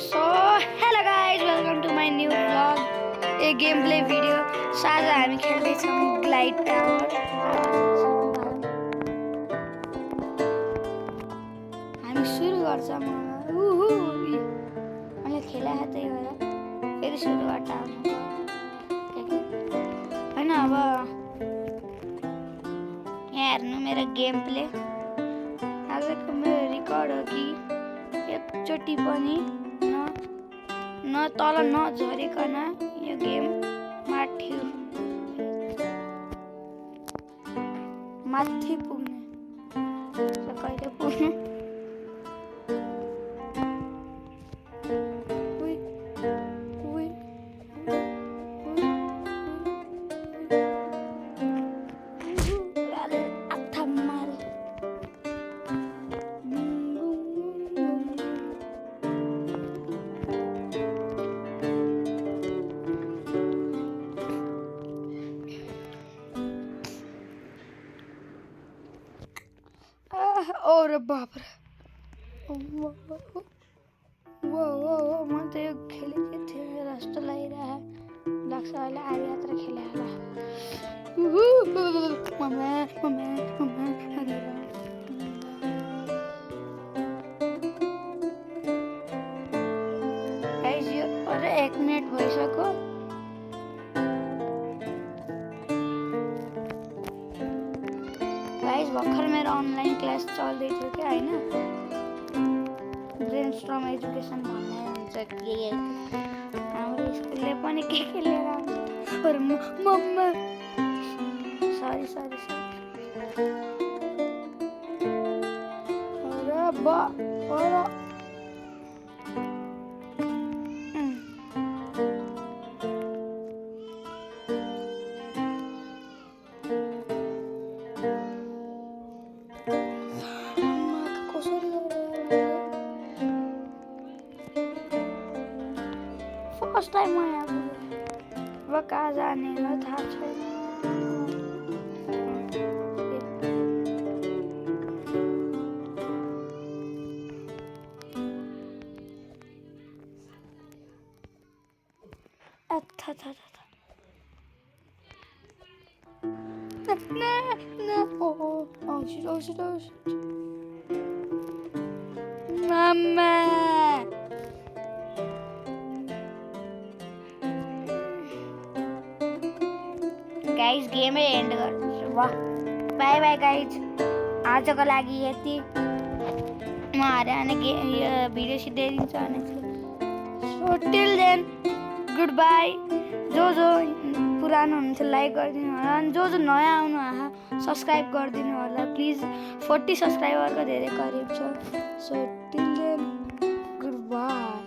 So hello guys, welcome to my new vlog, a gameplay video. So आज हामी खेल्दै छौं ग्लाइड टावर. हामी सुरु गर्छौं. मैले खेला है त्यही भएर फेरि सुरु गर्दा हैन. अब यहाँ हेर्नु मेरो गेमप्ले. आजको मेरो रेकर्ड हो कि एकचोटि पनि न तल नझरेकन यो गेम माथि पुग्ने. कहिले पुग्ने और बाप रे. वो म त यो खेलेको थिएँ जस्तो लागिरहेको लाग्छ. अहिले आर्य यात्रा खेले होला. गाइस यो अरे 1 मिनेट भइसक्यो. गाइस भर्खर मेरो अनलाइन क्लास चल्दै थियो क्या हैन. ब्रेनस्टर्म एजुकेसन भन्ने हुन्छ के हाम्रो स्कुलले पनि के लिएर आउँछ. अरे मम्मा सरी अरे बा अरे फर्स्ट टाइम आया. अब कहाँ जाने हो थाहा छैन. Oh shit. Mama. गाइस गेमै एन्ड गर्छु. वाह बाई बाई गाइस. आजको लागि यति. म हारेर भिडियो सिधाइदिन्छु अनि so till then good bye. जो पुरानो हुनुहुन्छ लाइक गरिदिनु होला अनि जो नयाँ आउनु आहा सब्स्क्राइब गरिदिनु होला प्लिज. 40 सब्स्क्राइबरको धेरै करिब छ. So till then good by.